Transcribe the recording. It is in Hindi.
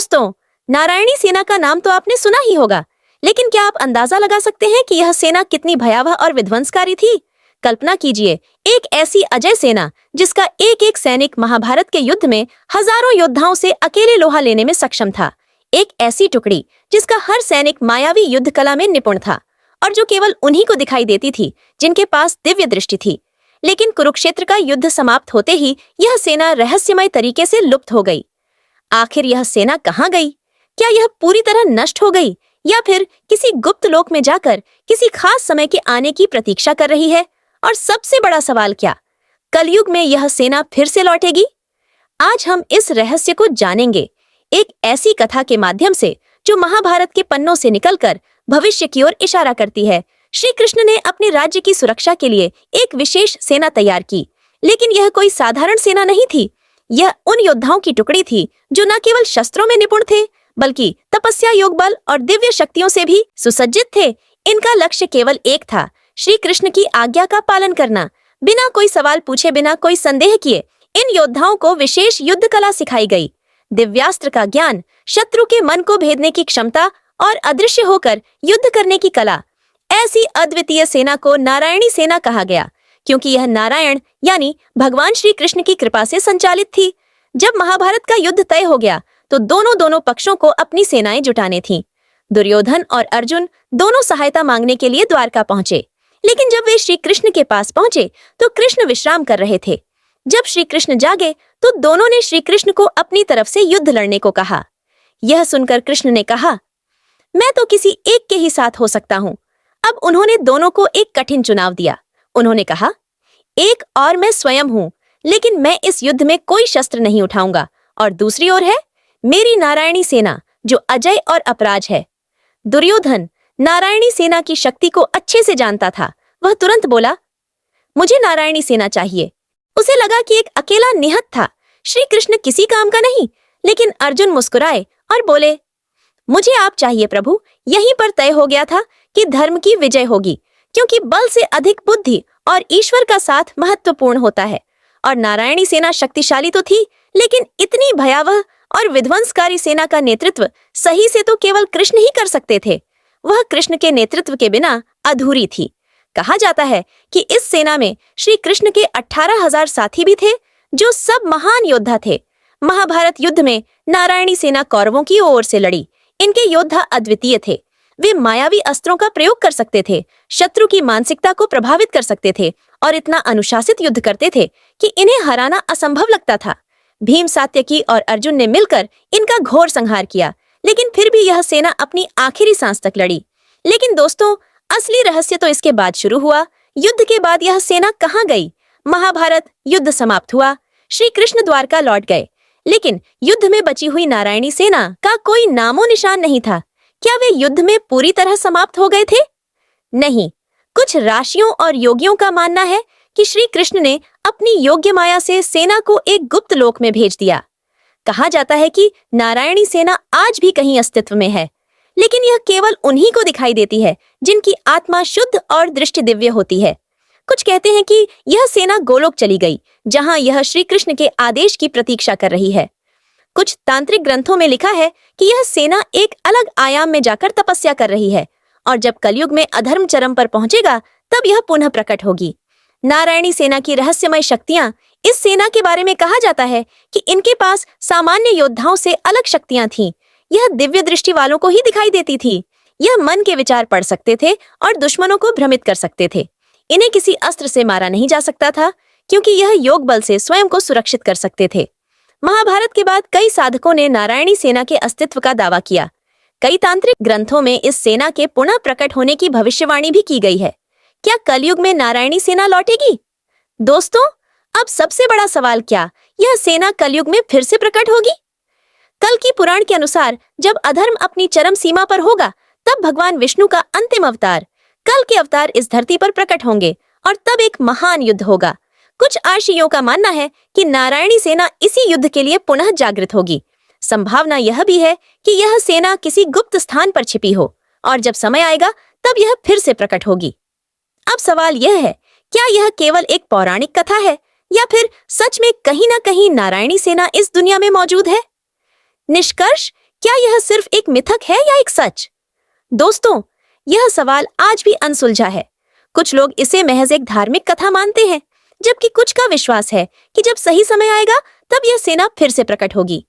दोस्तों, नारायणी सेना का नाम तो आपने सुना ही होगा, लेकिन क्या आप अंदाजा लगा सकते हैं कि यह सेना कितनी भयावह और विध्वंसकारी थी? कल्पना कीजिए, एक ऐसी अजय सेना जिसका एक एक सैनिक महाभारत के युद्ध में हजारों योद्धाओं से अकेले लोहा लेने में सक्षम था। एक ऐसी टुकड़ी जिसका हर सैनिक मायावी युद्ध कला में निपुण था और जो केवल उन्हीं को दिखाई देती थी जिनके पास दिव्य दृष्टि थी। लेकिन कुरुक्षेत्र का युद्ध समाप्त होते ही यह सेना रहस्यमय तरीके से लुप्त हो गई। आखिर यह सेना कहाँ गई? क्या यह पूरी तरह नष्ट हो गई या फिर किसी गुप्त लोक में जाकर किसी खास समय के आने की प्रतीक्षा कर रही है? और सबसे बड़ा सवाल, क्या कलयुग में यह सेना फिर से लौटेगी? आज हम इस रहस्य को जानेंगे, एक ऐसी कथा के माध्यम से जो महाभारत के पन्नों से निकलकर भविष्य की ओर इशारा करती है। श्री कृष्ण ने अपने राज्य की सुरक्षा के लिए एक विशेष सेना तैयार की, लेकिन यह कोई साधारण सेना नहीं थी। यह उन योद्धाओं की टुकड़ी थी जो न केवल शस्त्रों में निपुण थे, बल्कि तपस्या, योग बल और दिव्य शक्तियों से भी सुसज्जित थे। इनका लक्ष्य केवल एक था, श्री कृष्ण की आज्ञा का पालन करना। बिना कोई सवाल पूछे, बिना कोई संदेह किए इन योद्धाओं को विशेष युद्ध कला सिखाई गई। दिव्यास्त्र का ज्ञान, शत्रु के मन को भेदने की क्षमता और अदृश्य होकर युद्ध करने की कला। ऐसी अद्वितीय सेना को नारायणी सेना कहा गया, क्योंकि यह नारायण यानी भगवान श्री कृष्ण की कृपा से संचालित थी। जब महाभारत का युद्ध तय हो गया तो दोनों पक्षों को अपनी सेनाएं जुटाने थीं। दुर्योधन और अर्जुन दोनों सहायता मांगने के लिए द्वारका पहुंचे, लेकिन जब वे श्री कृष्ण के पास पहुंचे तो कृष्ण विश्राम कर रहे थे। जब श्री कृष्ण जागे तो दोनों ने श्री कृष्ण को अपनी तरफ से युद्ध लड़ने को कहा। यह सुनकर कृष्ण ने कहा, मैं तो किसी एक के ही साथ हो सकता हूँ। अब उन्होंने दोनों को एक कठिन चुनाव दिया। उन्होंने कहा, एक और मैं स्वयं हूँ, लेकिन मैं इस युद्ध में कोई शस्त्र नहीं उठाऊंगा, और दूसरी ओर है मेरी नारायणी सेना जो अजय और अपराज है। दुर्योधन नारायणी सेना की शक्ति को अच्छे से जानता था। वह तुरंत बोला, मुझे नारायणी सेना चाहिए। उसे लगा कि एक अकेला निहत था, श्री कृष्ण किसी काम का नहीं। लेकिन अर्जुन मुस्कुराए और बोले, मुझे आप चाहिए प्रभु। यहीं पर तय हो गया था कि धर्म की विजय होगी, क्योंकि बल से अधिक बुद्धि और ईश्वर का साथ महत्वपूर्ण होता है। और नारायणी सेना शक्तिशाली तो थी, लेकिन इतनी भयावह और विध्वंसकारी सेना का नेतृत्व सही से तो केवल कृष्ण ही कर सकते थे। वह कृष्ण के नेतृत्व के बिना अधूरी थी। कहा जाता है कि इस सेना में श्री कृष्ण के 18,000 साथी भी थे, जो सब महान योद्धा थे। महाभारत युद्ध में नारायणी सेना कौरवों की ओर से लड़ी। इनके योद्धा अद्वितीय थे। वे मायावी अस्त्रों का प्रयोग कर सकते थे, शत्रु की मानसिकता को प्रभावित कर सकते थे और इतना अनुशासित युद्ध करते थे कि इन्हें हराना असंभव लगता था। भीम, सात्यकी और अर्जुन ने मिलकर इनका घोर संहार किया, लेकिन फिर भी यह सेना अपनी आखिरी सांस तक लड़ी। लेकिन दोस्तों, असली रहस्य तो इसके बाद शुरू हुआ। युद्ध के बाद यह सेना कहाँ गई? महाभारत युद्ध समाप्त हुआ, श्री कृष्ण द्वारका लौट गए, लेकिन युद्ध में बची हुई नारायणी सेना का कोई नामो निशान नहीं था। क्या वे युद्ध में पूरी तरह समाप्त हो गए थे? नहीं। कुछ राशियों और योगियों का मानना है कि श्री कृष्ण ने अपनी योग्य माया से सेना को एक गुप्त लोक में भेज दिया। कहा जाता है कि नारायणी सेना आज भी कहीं अस्तित्व में है, लेकिन यह केवल उन्हीं को दिखाई देती है जिनकी आत्मा शुद्ध और दृष्टि दिव्य होती है। कुछ कहते हैं कि यह सेना गोलोक चली गई, जहां यह श्री कृष्ण के आदेश की प्रतीक्षा कर रही है। कुछ तांत्रिक ग्रंथों में लिखा है कि यह सेना एक अलग आयाम में जाकर तपस्या कर रही है, और जब कलयुग में अधर्म चरम पर पहुंचेगा तब यह पुनः प्रकट होगी। नारायणी सेना की रहस्यमय शक्तियां, इस सेना के बारे में कहा जाता है कि इनके पास सामान्य योद्धाओं से अलग शक्तियां थीं। यह दिव्य दृष्टि वालों को ही दिखाई देती थी। यह मन के विचार पढ़ सकते थे और दुश्मनों को भ्रमित कर सकते थे। इन्हें किसी अस्त्र से मारा नहीं जा सकता था, क्योंकि यह योग बल से स्वयं को सुरक्षित कर सकते थे। महाभारत के बाद कई साधकों ने नारायणी सेना के अस्तित्व का दावा किया। कई तांत्रिक ग्रंथों में इस सेना के पुनः प्रकट होने की भविष्यवाणी भी की गई है। क्या कलयुग में नारायणी सेना लौटेगी? दोस्तों, अब सबसे बड़ा सवाल, क्या यह सेना कलयुग में फिर से प्रकट होगी? कल की पुराण के अनुसार जब अधर्म अपनी चरम सीमा पर होगा, तब भगवान विष्णु का अंतिम अवतार, कल के अवतार इस धरती पर प्रकट होंगे और तब एक महान युद्ध होगा। कुछ आर्षियों का मानना है कि नारायणी सेना इसी युद्ध के लिए पुनः जागृत होगी। संभावना यह भी है कि यह सेना किसी गुप्त स्थान पर छिपी हो, और जब समय आएगा तब यह फिर से प्रकट होगी। अब सवाल यह है, क्या यह केवल एक पौराणिक कथा है या फिर सच में कहीं ना कहीं नारायणी सेना इस दुनिया में मौजूद है? निष्कर्ष, क्या यह सिर्फ एक मिथक है या एक सच? दोस्तों, यह सवाल आज भी अनसुलझा है। कुछ लोग इसे महज एक धार्मिक कथा मानते हैं, जबकि कुछ का विश्वास है कि जब सही समय आएगा तब यह सेना फिर से प्रकट होगी।